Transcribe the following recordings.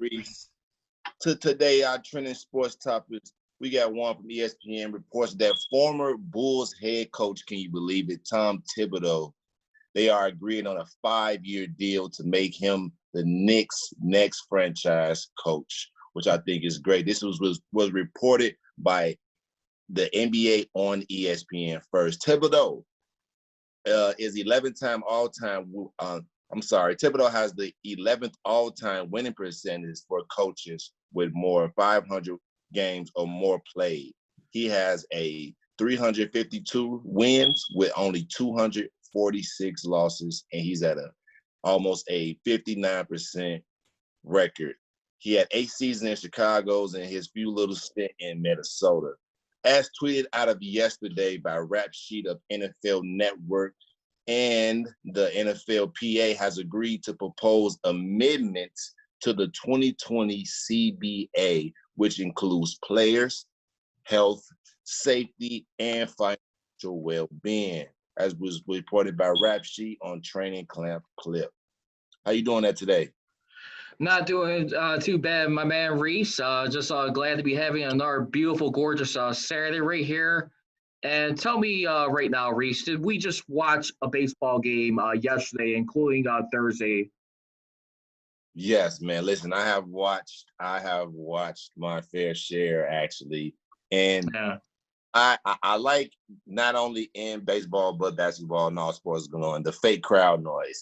Reese. To today, our trending sports topics. We got one from ESPN reports that former Bulls head coach, can you believe it, Tom Thibodeau, they are agreeing on a 5-year deal to make him the Knicks' next franchise coach, which I think is great. This was reported by the NBA on ESPN first. Thibodeau is 11-time all-time. Thibodeau has the 11th all-time winning percentage for coaches with more 500 games or more played. He has a 352 wins with only 246 losses, and he's at almost a 59% record. He had 8 seasons in Chicago's and his few little stint in Minnesota. As tweeted out of yesterday by Rap Sheet of NFL Network, and the NFLPA has agreed to propose amendments to the 2020 CBA, which includes players, health, safety, and financial well-being, as was reported by Rap Sheet on Training Camp Clip. How you doing that today? Not doing too bad, my man Reese. Just glad to be having another beautiful, gorgeous Saturday right here. And tell me right now, Reese, did we just watch a baseball game yesterday, including Thursday? Yes, man. Listen, I have watched my fair share actually, and Yeah. I like not only in baseball but basketball and all sports going on. The fake crowd noise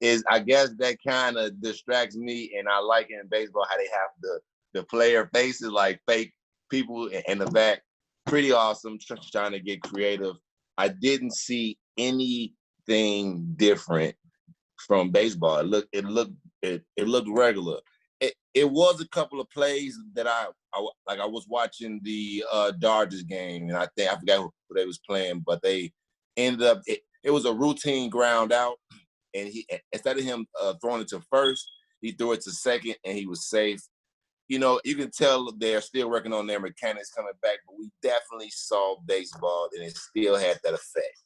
is I guess that kind of distracts me, and I like it in baseball how they have the player faces like fake people in the back. Pretty awesome. Trying to get creative. I didn't see anything different from baseball. It looked regular. It was a couple of plays that I was watching the Dodgers game, and I forgot who they was playing, but they ended up it was a routine ground out, and he, instead of him throwing it to first, he threw it to second, and he was safe. You know, you can tell they're still working on their mechanics coming back, but we definitely saw baseball, and it still had that effect.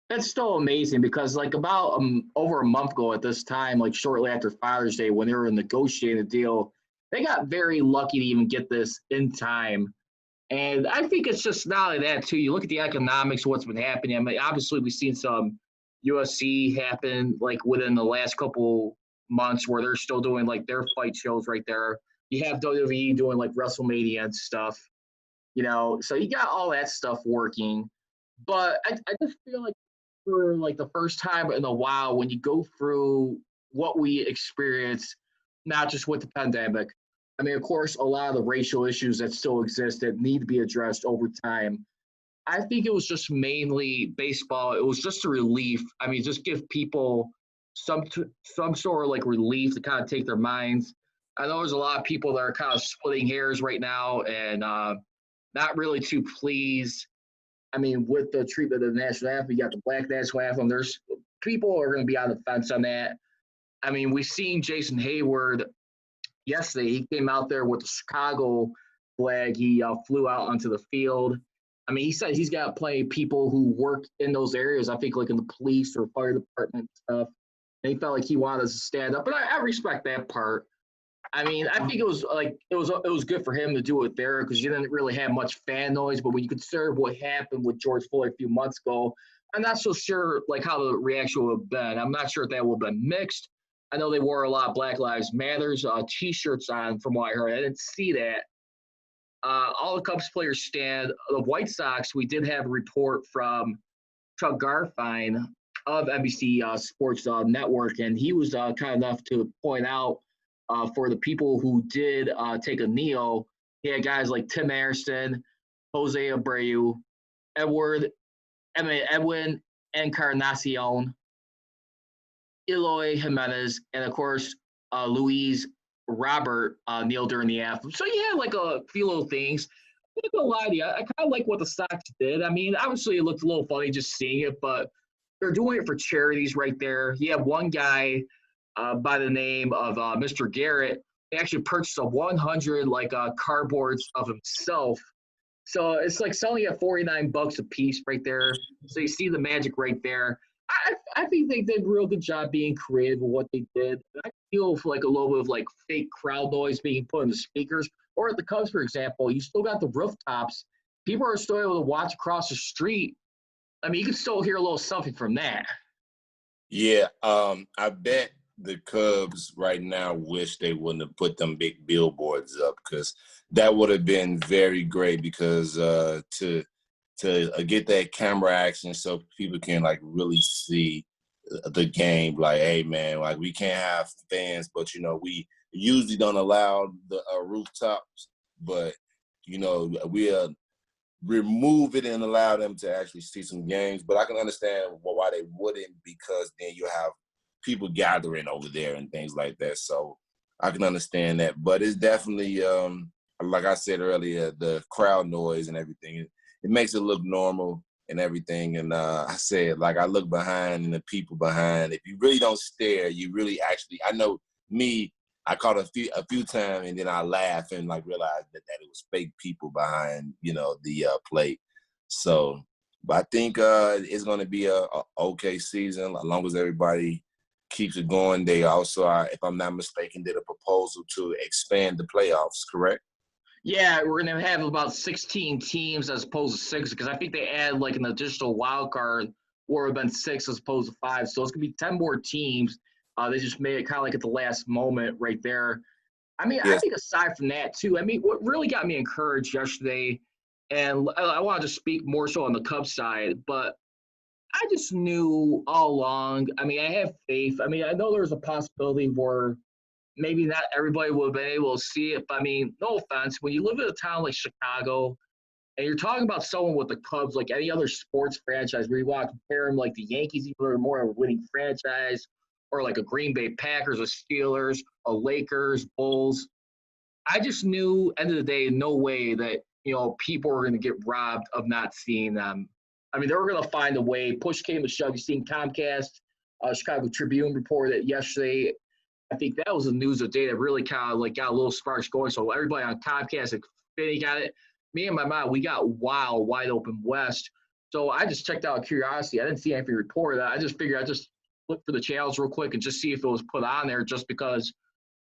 That's still amazing because, like, about over a month ago at this time, like shortly after Father's Day, when they were negotiating the deal, they got very lucky to even get this in time. And I think it's just not only that, too. You look at the economics, what's been happening. I mean, obviously, we've seen some UFC happen, like, within the last couple months where they're still doing, like, their fight shows right there. You have WWE doing, like, WrestleMania and stuff, So you got all that stuff working. But I just feel like for like the first time in a while when you go through what we experience, not just with the pandemic. I mean, of course, a lot of the racial issues that still exist that need to be addressed over time. I think it was just mainly baseball. It was just a relief. I mean, just give people some sort of like relief to kind of take their minds. I know there's a lot of people that are kind of splitting hairs right now and not really too pleased. I mean, with the treatment of the national anthem, you got the Black national anthem. There's people are going to be on the fence on that. I mean, we've seen Jason Hayward yesterday. He came out there with the Chicago flag. He flew out onto the field. I mean, he said he's got plenty of people who work in those areas. I think like in the police or fire department stuff. And he felt like he wanted us to stand up, but I respect that part. I mean, I think it was good for him to do it there because you didn't really have much fan noise. But when you consider what happened with George Floyd a few months ago, I'm not so sure like how the reaction would have been. I'm not sure if that would have been mixed. I know they wore a lot of Black Lives Matters T-shirts on, from what I heard. I didn't see that. All the Cubs players stand. The White Sox, we did have a report from Chuck Garfien of NBC Sports Network, and he was kind enough to point out for the people who did take a kneel, he had guys like Tim Anderson, Jose Abreu, Edwin Encarnacion, Eloy Jimenez, and of course Luis Robert kneel during the anthem. So you had like a few little things. I'm not gonna lie to you, I kind of like what the Sox did. I mean, obviously it looked a little funny just seeing it, but they're doing it for charities right there. You have one guy by the name of Mr. Garrett. He actually purchased a 100 cardboards of himself. So it's like selling at $49 a piece right there. So you see the magic right there. I think they did a real good job being creative with what they did. I feel for like a little bit of like fake crowd noise being put in the speakers. Or at the Cubs, for example, you still got the rooftops. People are still able to watch across the street. I mean, you can still hear a little something from that. Yeah, I bet the Cubs right now wish they wouldn't have put them big billboards up because that would have been very great because to get that camera action so people can like really see the game. Like, hey man, like we can't have fans, but we usually don't allow the rooftops, but we remove it and allow them to actually see some games. But I can understand why they wouldn't, because then you have people gathering over there and things like that. So I can understand that. But it's definitely, like I said earlier, the crowd noise and everything, it makes it look normal and everything. And I said, like, I look behind and the people behind, if you really don't stare, you really actually, I know me, I caught a few times, and then I laugh and like realize that it was fake people behind, the plate. So, but I think it's going to be a okay season as long as everybody keeps it going. They also, if I'm not mistaken, did a proposal to expand the playoffs. Correct? Yeah, we're going to have about 16 teams as opposed to 6 because I think they add like an additional wild card where it would have been 6 as opposed to 5. So it's going to be 10 more teams. They just made it kind of like at the last moment right there. I mean, I Yes. think aside from that, too, I mean, what really got me encouraged yesterday, and I wanted to speak more so on the Cubs side, but I just knew all along. I mean, I have faith. I mean, I know there's a possibility where maybe not everybody would have been able to see it, but I mean, no offense, when you live in a town like Chicago and you're talking about someone with the Cubs, like any other sports franchise, where you want to compare them like the Yankees, even though more of a winning franchise, or like a Green Bay Packers, a Steelers, a Lakers, Bulls. I just knew, end of the day, no way that people were going to get robbed of not seeing them. I mean, they were going to find a way. Push came to shove. You seen Comcast, Chicago Tribune reported yesterday. I think that was the news of the day that really kind of like got a little sparks going. So everybody on Comcast and Xfinity got it. Me and my mom, we got wide open West. So I just checked out of curiosity. I didn't see anything reported. I just figured I'd just look for the channels real quick and just see if it was put on there just because,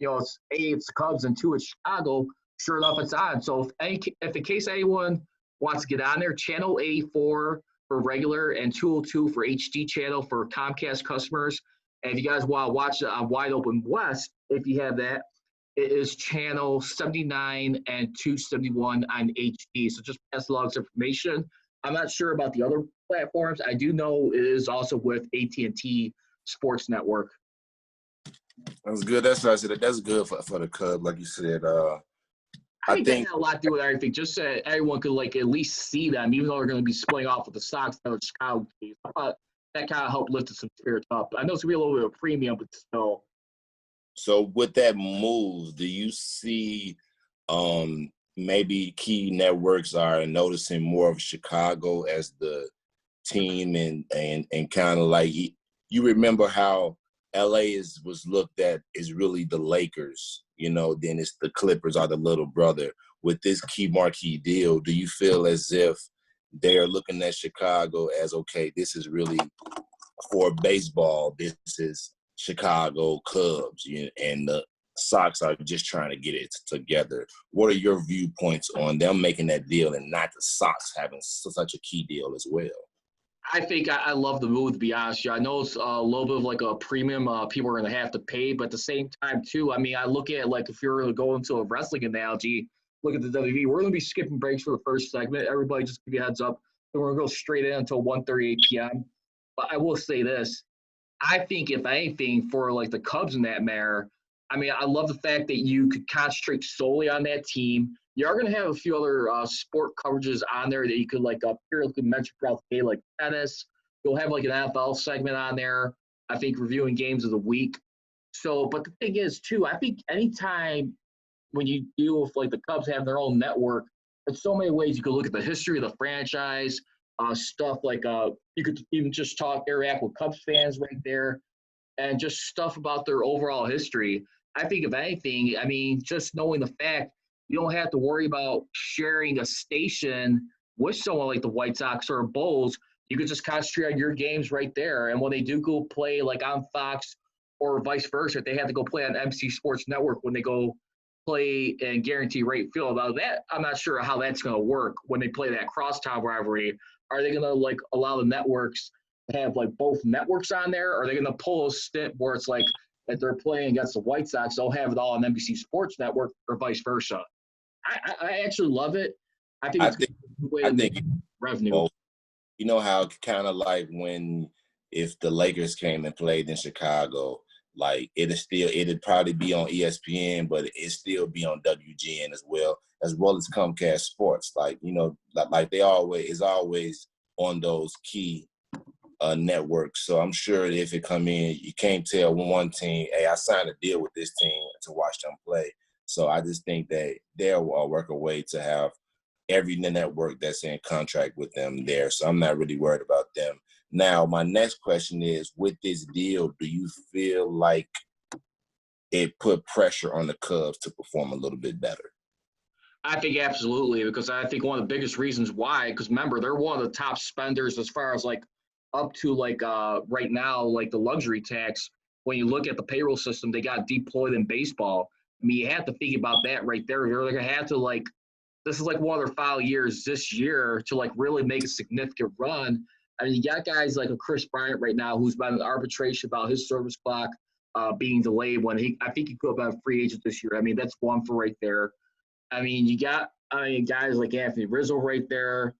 it's it's the Cubs and 2, it's Chicago. Sure enough, it's on. So if in case anyone wants to get on there, channel 84 for regular and 202 for HD channel for Comcast customers. And if you guys want to watch it on Wide Open West, if you have that, it is channel 79 and 271 on HD. So just pass along this information. I'm not sure about the other platforms. I do know it is also with AT&T Sports Network. That's good. That's what I said. That's good for the Cubs, like you said. I think that had a lot to do with everything. Just so everyone could like at least see them, even though they're going to be splitting off with the Sox and the Chicago teams. I thought that kind of helped lift some spirits up. I know it's going to be a little bit of a premium, but still. So with that move, do you see maybe key networks are noticing more of Chicago as the team and kind of like you remember how LA was looked at as really the Lakers, then it's the Clippers are the little brother. With this key marquee deal, do you feel as if they're looking at Chicago as, okay, this is really for baseball, this is Chicago Cubs, and the Sox are just trying to get it together? What are your viewpoints on them making that deal and not the Sox having such a key deal as well? I think I love the move, to be honest. I know it's a little bit of like a premium people are going to have to pay, but at the same time, too, I mean, I look at like if you're going to go into a wrestling analogy, look at the WWE. We're going to be skipping breaks for the first segment. Everybody just give you a heads up. And we're going to go straight in until 1:38 p.m. But I will say this. I think, if anything, for like the Cubs in that matter, I mean, I love the fact that you could concentrate solely on that team. You are going to have a few other sport coverages on there that you could like periodically mention throughout the day, like tennis. You'll have like an NFL segment on there. I think reviewing games of the week. So, but the thing is, too, I think anytime when you deal with like the Cubs have their own network, there's so many ways you could look at the history of the franchise, stuff like you could even just interact with Cubs fans right there, and just stuff about their overall history. I think if anything, I mean, just knowing the fact you don't have to worry about sharing a station with someone like the White Sox or Bulls. You could just concentrate on your games right there. And when they do go play like on Fox or vice versa, if they have to go play on MC Sports Network when they go play and guarantee rate field. Now that I'm not sure how that's going to work when they play that crosstown rivalry. Are they going to like allow the networks to have like both networks on there? Or are they going to pull a stint where it's like if they're playing against the White Sox, they'll have it all on NBC Sports Network or vice versa? I actually love it. I think I it's think a good way I to make think revenue. both. You know how kind of like when if the Lakers came and played in Chicago, like it'd probably be on ESPN, but it'd still be on WGN as well as Comcast Sports. Like, you know, like they always is always on those key networks. So I'm sure if it come in, you can't tell one team, hey, I signed a deal with this team to watch them play. So I just think that they'll work a way to have every network that's in contract with them there. So I'm not really worried about them. Now, my next question is, with this deal, do you feel like it put pressure on the Cubs to perform a little bit better? I think absolutely, because I think one of the biggest reasons why, because remember, they're one of the top spenders as far as like up to like right now, like the luxury tax. When you look at the payroll system, they got deployed in baseball. I mean, you have to think about that right there. They're going to have to like, this is like one of their foul years this year to like really make a significant run. I mean, you got guys like a Chris Bryant right now who's been in arbitration about his service clock being delayed when I think he could have been a free agent this year. I mean, that's one for right there. I mean, you got guys like Anthony Rizzo right there.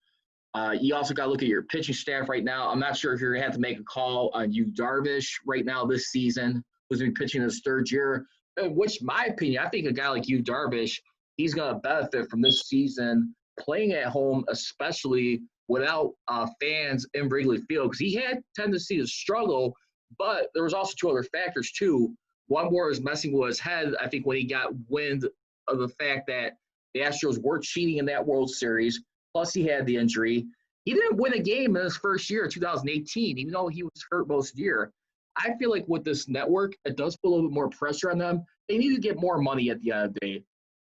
You also got to look at your pitching staff right now. I'm not sure if you're going to have to make a call on Yu Darvish right now this season, who's going to be pitching his third year. Which, my opinion, I think a guy like Yu Darvish, he's going to benefit from this season playing at home, especially without fans in Wrigley Field, because he had tendency to struggle. But there was also two other factors too. One more was messing with his head. I think when he got wind of the fact that the Astros were cheating in that World Series, plus he had the injury. He didn't win a game in his first year, 2018, even though he was hurt most of the year. I feel like with this network, it does put a little bit more pressure on them. They need to get more money at the end of the day.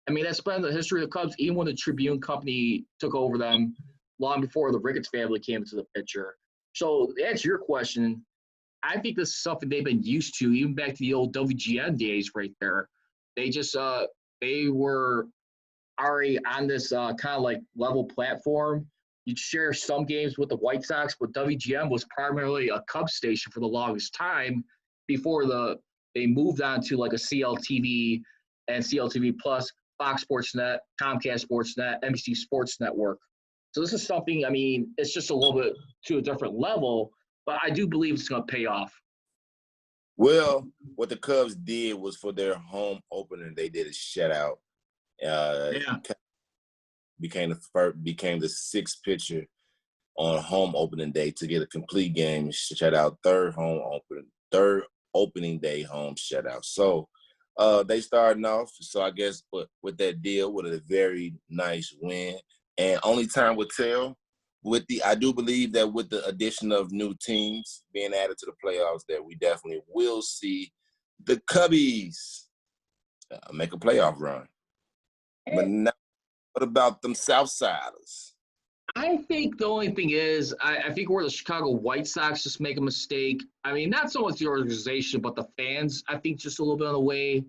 I mean, that's been the history of the Cubs, even when the Tribune Company took over them long before the Ricketts family came into the picture. So to answer your question, I think this is something they've been used to, even back to the old WGN days right there. They just they were already on this kind of like level platform. You'd share some games with the White Sox, but WGN was primarily a Cubs station for the longest time before they moved on to like a CLTV and CLTV Plus, Fox Sports Net, Comcast Sports Net, NBC Sports Network. So this is something, I mean, it's just a little bit to a different level, but I do believe it's going to pay off. Well, what the Cubs did was for their home opener, they did a shutout. Became the sixth pitcher on home opening day to get a complete game shutout, third opening day home shutout. So they starting off. So I guess with that deal, with a very nice win, and only time will tell. I do believe that with the addition of new teams being added to the playoffs, that we definitely will see the Cubbies make a playoff run. But now, what about them Southsiders? I think the only thing is, I think where the Chicago White Sox just make a mistake. I mean, not so much the organization, but the fans, I think, just a little bit on the way.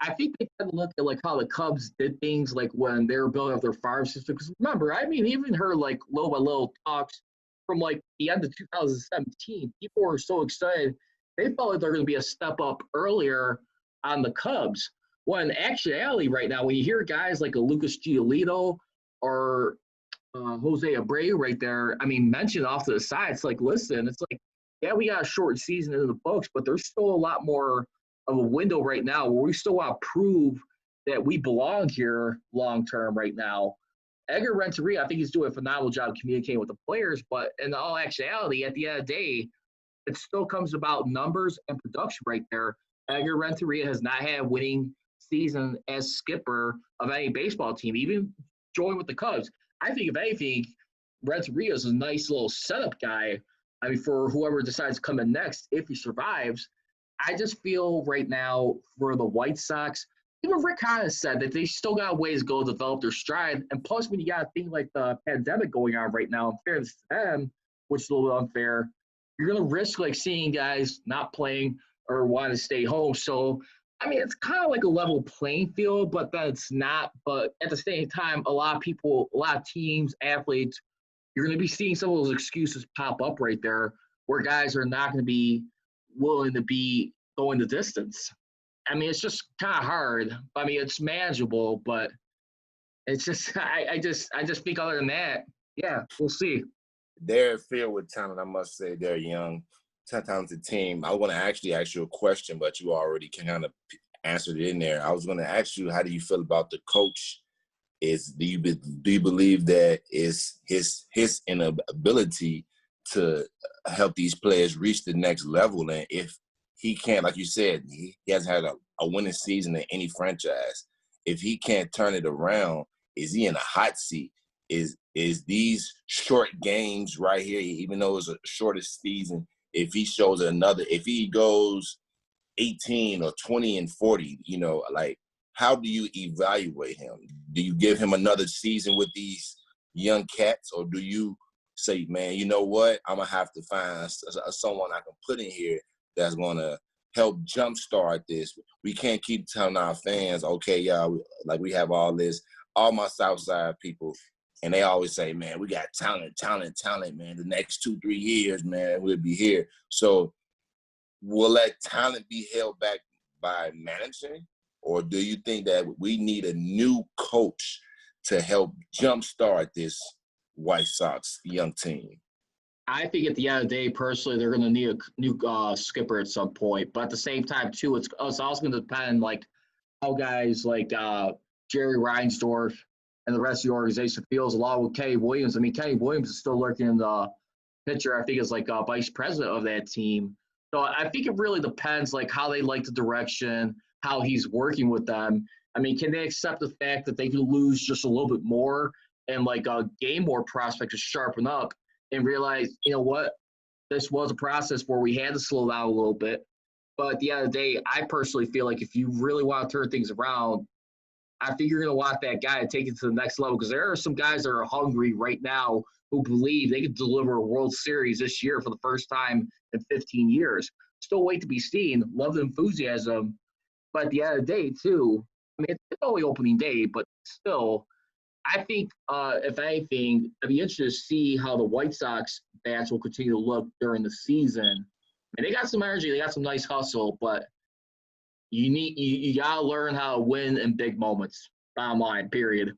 I think they kind of look at like how the Cubs did things like when they were building up their farm system. Because remember, I mean, even heard like little by little talks from like the end of 2017. People were so excited. They felt like they're going to be a step up earlier on the Cubs. When actuality right now, when you hear guys like a Lucas Giolito or Jose Abreu right there, I mean, mentioned off to the side, it's like, listen, it's like, yeah, we got a short season in the books, but there's still a lot more of a window right now where we still want to prove that we belong here long term right now. Edgar Renteria, I think he's doing a phenomenal job communicating with the players, but in all actuality, at the end of the day, it still comes about numbers and production right there. Edgar Renteria has not had a winning season as skipper of any baseball team, even joined with the Cubs. I think, if anything, Renteria is a nice little setup guy. I mean, for whoever decides to come in next, if he survives. I just feel right now for the White Sox, even Rick Hahn said that they still got ways to go develop their stride. And plus, when you got a thing like the pandemic going on right now, in fairness to them, which is a little bit unfair. You're going to risk like seeing guys not playing or want to stay home. So, I mean, it's kind of like a level playing field, but that's not. But at the same time, a lot of people, a lot of teams, athletes, you're going to be seeing some of those excuses pop up right there where guys are not going to be willing to be going the distance. I mean, it's just kind of hard. I mean, it's manageable, but it's just I just think other than that, yeah, we'll see. They're filled with talent. I must say they're young, talented team. I want to actually ask you a question, but you already kind of answered it in there. I was going to ask you, how do you feel about the coach? Do you believe that is his inability to help these players reach the next level? And if he can't, like you said, he hasn't had a winning season in any franchise. If he can't turn it around, is he in a hot seat? Is these short games right here, even though it's a shortest season, if he goes 18 or 20 and 40, like, how do you evaluate him? Do you give him another season with these young cats, or do you say, man, you know what? I'm going to have to find someone I can put in here that's going to help jumpstart this. We can't keep telling our fans, okay, y'all, like we have all my Southside people, and they always say, man, we got talent, man. The next 2-3 years, man, we'll be here. So will that talent be held back by managing? Or do you think that we need a new coach to help jumpstart this White Sox young team? I think at the end of the day, personally, they're going to need a new skipper at some point. But at the same time, too, it's also going to depend, like, how guys like Jerry Reinsdorf and the rest of the organization feels along with Kenny Williams. I mean, Kenny Williams is still lurking in the picture. I think is like vice president of that team. So I think it really depends, like, how they like the direction, how he's working with them. I mean, can they accept the fact that they can lose just a little bit more and, like, gain more prospects to sharpen up and realize, you know what, this was a process where we had to slow down a little bit. But at the end of the day, I personally feel like if you really want to turn things around, I think you're going to want that guy to take it to the next level, because there are some guys that are hungry right now who believe they could deliver a World Series this year for the first time in 15 years. Still wait to be seen. Love the enthusiasm. But at the end of the day, too, I mean, it's only opening day, but still, I think, if anything, I'd be interested to see how the White Sox bats will continue to look during the season. And they got some energy, they got some nice hustle, but you gotta learn how to win in big moments. Bottom line, period.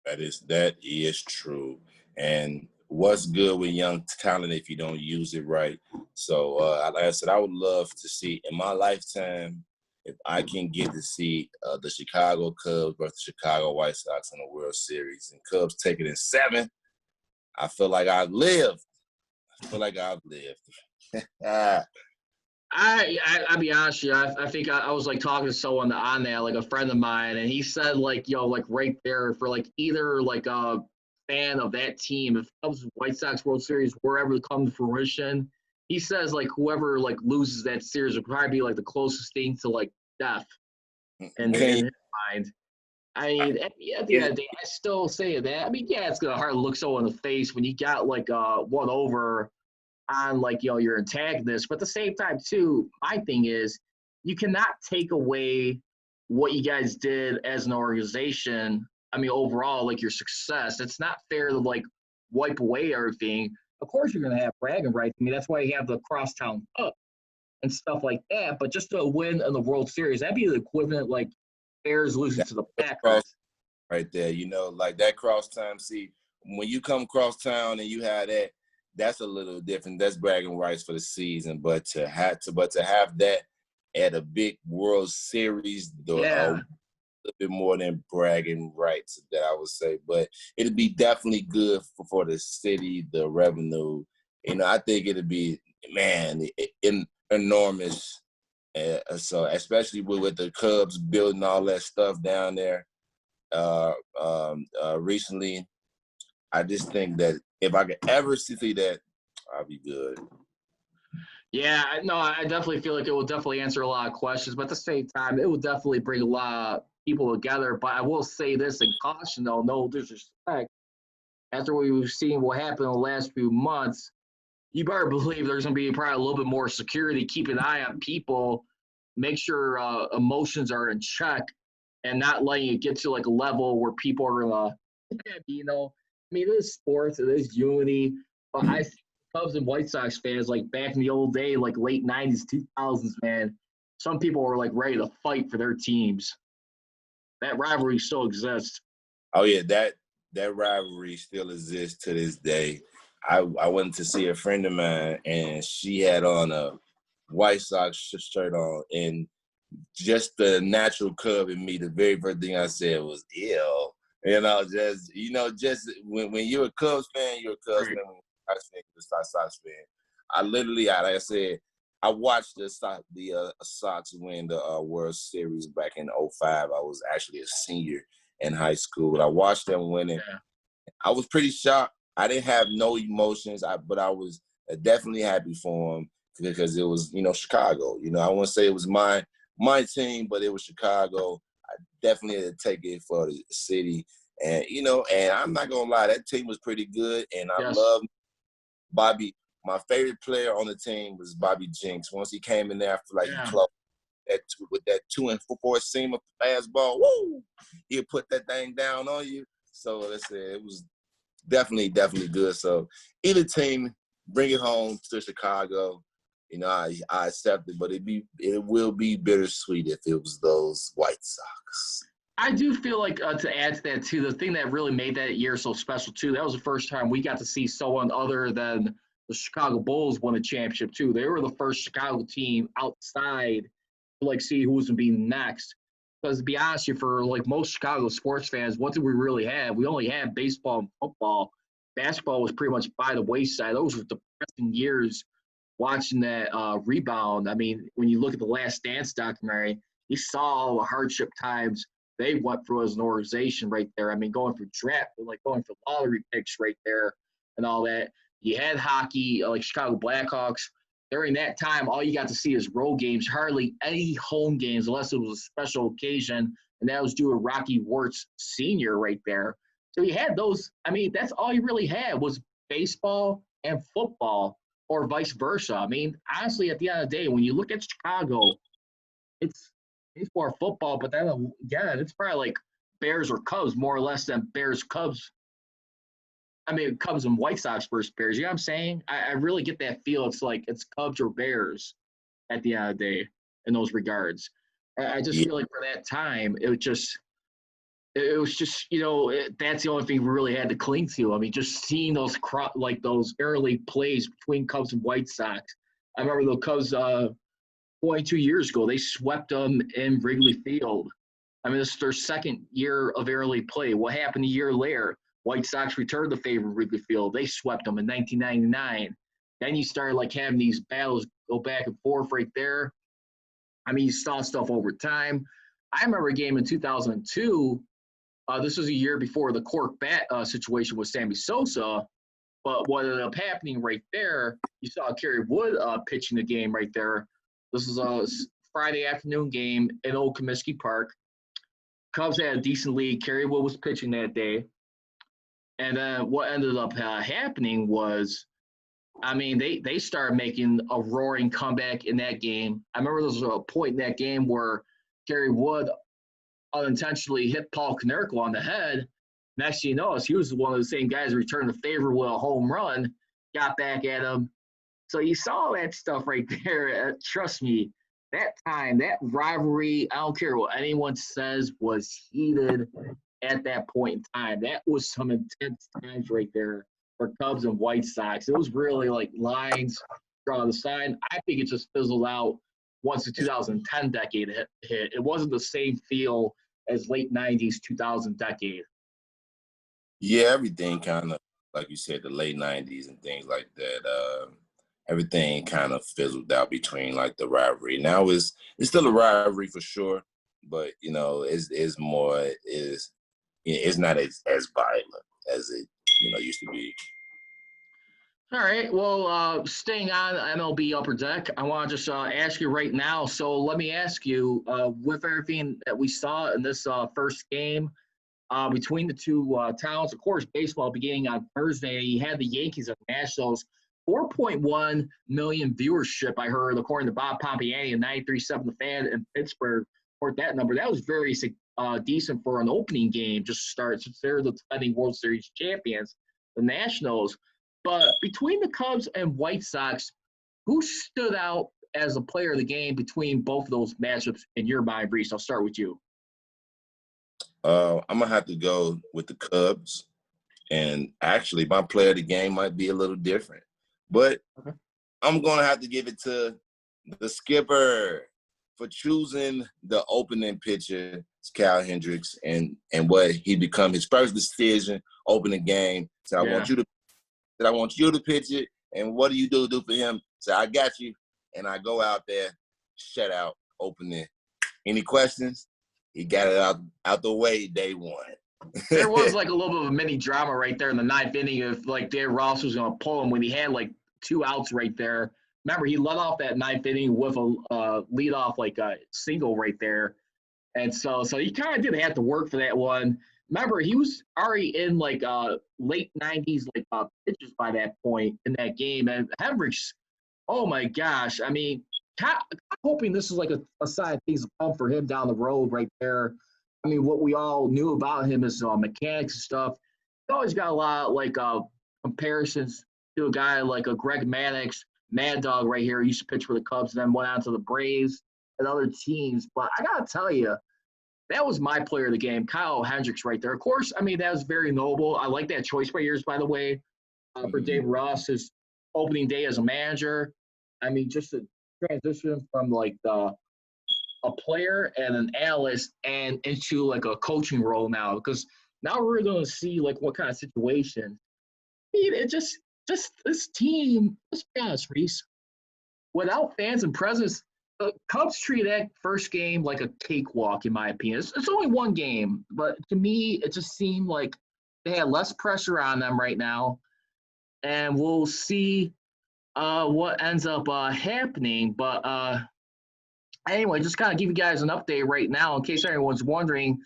That is true. And what's good with young talent if you don't use it right? So, like I said, I would love to see in my lifetime, if I can get to see the Chicago Cubs versus the Chicago White Sox in the World Series, and Cubs take it in 7, I feel like I've lived. I'll be honest with you. I think I was like talking to someone on that, like a friend of mine, and he said, like, like right there, for like either like a fan of that team, if it comes to White Sox World Series, wherever it comes to fruition, he says like whoever like loses that series would probably be like the closest thing to like death in his mind. I mean, at the end of the day, I still say that. I mean, yeah, it's gonna hard to look someone in the face when you got like one over on like your antagonist, but at the same time too, my thing is you cannot take away what you guys did as an organization. I mean, overall, like your success. It's not fair to like wipe away everything. Of course, you're gonna have bragging rights. I mean, that's why you have the Crosstown Cup and stuff like that. But just to win in the World Series, that'd be the equivalent like Bears losing to the Packers. Right there, like that crosstown. See, when you come crosstown and you have that, that's a little different. That's bragging rights for the season. But to have that at a big World Series, a little bit more than bragging rights, that I would say. But it'd be definitely good for the city, the revenue. I think it'd be, man, enormous. So especially with the Cubs building all that stuff down there recently, I just think that if I could ever see that, I'll be good. Yeah, no, I definitely feel like it will definitely answer a lot of questions, but at the same time, it will definitely bring a lot of people together. But I will say this in caution, though, no disrespect. After we've seen what happened in the last few months, you better believe there's going to be probably a little bit more security, keep an eye on people, make sure emotions are in check, and not letting it get to like a level where people are going to, I mean, it is sports, it is unity, but I see Cubs and White Sox fans like back in the old day, like late 90s, 2000s, man, some people were like ready to fight for their teams. That rivalry still exists. Oh yeah, that rivalry still exists to this day. I went to see a friend of mine, and she had on a White Sox shirt on, and just the natural Cub in me, the very first thing I said was "ew." Just when you're a Cubs fan, you're a Cubs Right. fan. When you're a Sox fan, you're a Sox fan. I literally, like I said, I watched the Sox win the World Series back in '05. I was actually a senior in high school. I watched them winning. Yeah. I was pretty shocked. I didn't have no emotions, but I was definitely happy for them because it was, Chicago. I wouldn't say it was my team, but it was Chicago. I definitely had to take it for the city. And I'm not going to lie, that team was pretty good, and I Yes. love Bobby. My favorite player on the team was Bobby Jinks. Once he came in there, I feel like he closed with that 2 and 4 seamer fastball. Woo! He'll put that thing down on you. So let's say it was definitely good. So either team, bring it home to Chicago. I accept it, but it will be bittersweet if it was those White Sox. I do feel like to add to that too, the thing that really made that year so special too, that was the first time we got to see someone other than the Chicago Bulls win a championship too. They were the first Chicago team outside to like see who was going to be next. Because to be honest, with you, for like most Chicago sports fans, what did we really have? We only had baseball and football. Basketball was pretty much by the wayside. Those were depressing years watching that rebound. I mean, when you look at the Last Dance documentary, you saw all the hardship times they went through as an organization right there. I mean, going for draft, like going for lottery picks right there and all that. You had hockey, like Chicago Blackhawks. During that time, all you got to see is road games, hardly any home games unless it was a special occasion, and that was due to Rocky Wirtz Sr. right there. So you had those. I mean, that's all you really had was baseball and football, or vice versa. I mean, honestly, at the end of the day, when you look at Chicago, it's baseball, football, but then again, it's probably like Bears or Cubs more or less than Bears, Cubs. I mean, Cubs and White Sox versus Bears. You know what I'm saying? I really get that feel. It's like it's Cubs or Bears at the end of the day in those regards. I just Yeah, feel like for that time, it was just that's the only thing we really had to cling to. I mean, just seeing those like those early plays between Cubs and White Sox. I remember the Cubs 22 years ago, they swept them in Wrigley Field. I mean, this is their second year of early play. What happened a year later? White Sox returned the favor of Wrigley Field. They swept them in 1999. Then you started like having these battles go back and forth right there. I mean, you saw stuff over time. I remember a game in 2002. This was a year before the cork bat situation with Sammy Sosa. But what ended up happening right there, you saw Kerry Wood pitching the game right there. This is a Friday afternoon game in Old Comiskey Park. Cubs had a decent lead. Kerry Wood was pitching that day. And then what ended up happening was, I mean, they started making a roaring comeback in that game. I remember there was a point in that game where Kerry Wood unintentionally hit Paul Konerko on the head. Next thing you know, he was one of the same guys who returned the favor with a home run, got back at him. So you saw that stuff right there. Trust me, that time, that rivalry, I don't care what anyone says, was heated at that point in time. That was some intense times right there for Cubs and White Sox. It was really like lines drawn the sign. I think it just fizzled out once the 2010 decade hit. It wasn't the same feel as late 90s, 2000 decade. yeah, everything kind of, like you said, the late '90s and things like that. Everything kind of fizzled out between like the rivalry. Now it's still a rivalry for sure, but it's more is it's not as violent as it used to be. All right. Well, staying on MLB Upper Deck, I want to just ask you right now. So let me ask you, with everything that we saw in this first game between the two towns, of course, baseball beginning on Thursday, you had the Yankees and Nationals. 4.1 million viewership, I heard, according to Bob Pompiani and 93.7 The Fan in Pittsburgh. For that number, that was very decent for an opening game just to start, since they're the defending World Series champions, the Nationals. But between the Cubs and White Sox, who stood out as a player of the game between both of those matchups in your mind, Reese? I'll start with you. I'm going to have to go with the Cubs. And actually, my player of the game might be a little different. But I'm going to have to give it to the skipper for choosing the opening pitcher, Cal Hendricks, and what he become his first decision, opening game. So I want you to pitch it. And what do you do for him? So I got you. And I go out there, shut out, opening. Any questions? He got it out the way day one. There was like a little bit of a mini drama right there in the ninth inning of like Dave Ross was going to pull him when he had like 2 outs right there. Remember, he led off that ninth inning with a leadoff like a single right there. And so he kind of did have to work for that one. Remember, he was already in like late 90s like pitches by that point in that game. And Hendricks, oh my gosh, I mean, I'm hoping this is like a sign of things to come for him down the road right there. I mean, what we all knew about him is mechanics and stuff. He always got a lot of, like comparisons to a guy like a Greg Maddux, Mad Dog right here. He used to pitch for the Cubs and then went on to the Braves and other teams. But I got to tell you, that was my player of the game, Kyle Hendricks right there. Of course, I mean, that was very noble. I like that choice by yours, by the way, for Dave Ross, his opening day as a manager. I mean, just a transition from like a player and an analyst and into like a coaching role now, because now we're going to see like what kind of situation. I mean, it just this team, let's be honest, Reese, without fans and presence, the Cubs treat that first game like a cakewalk, in my opinion. It's only one game, but to me, it just seemed like they had less pressure on them right now, and we'll see what ends up happening. But anyway, just kind of give you guys an update right now in case anyone's wondering.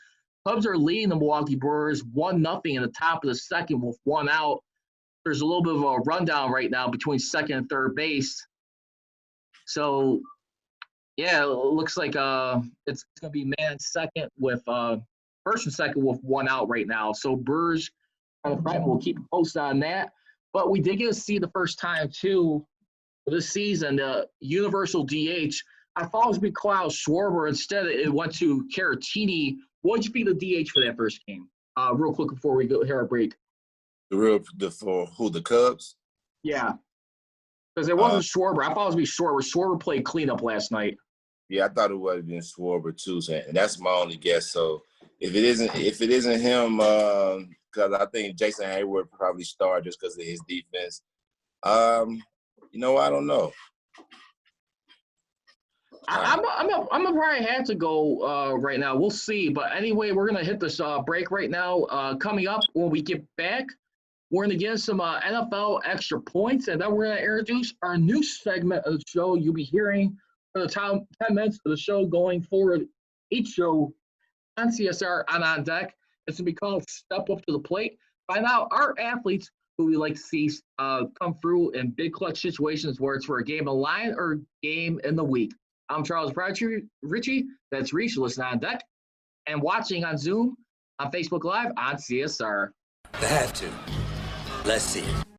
Cubs are leading the Milwaukee Brewers 1-0 in the top of the second with 1 out. There's a little bit of a rundown right now between second and third base. So, yeah, it looks like it's going to be man second with first and second with 1 out right now. So Brewers on the front. We'll keep a post on that. But we did get to see the first time, too, this season, the universal DH. I thought it was going to be Kyle Schwarber. Instead, it went to Caratini. What would you be the DH for that first game? Real quick before we go here our break. For who, the Cubs? Yeah. Because it wasn't Schwarber. I thought it was going to be Schwarber. Schwarber played cleanup last night. Yeah, I thought it would have been Schwarber too, and that's my only guess. So if it isn't him, because I think Jason Hayward probably started just because of his defense. I don't know. I'm gonna probably have to go right now. We'll see. But anyway, we're gonna hit this break right now. Coming up when we get back, we're gonna get some NFL extra points, and then we're gonna introduce our new segment of the show. You'll be hearing for the top 10 minutes of the show going forward. Each show on CSR and on deck. It's gonna be called "Step Up to the Plate." Find out our athletes who we like to see come through in big clutch situations where it's for a game of the line or game in the week. I'm Charles Ritchie. That's Reese. Listen on deck and watching on Zoom, on Facebook Live, on CSR. I have to. Let's see it.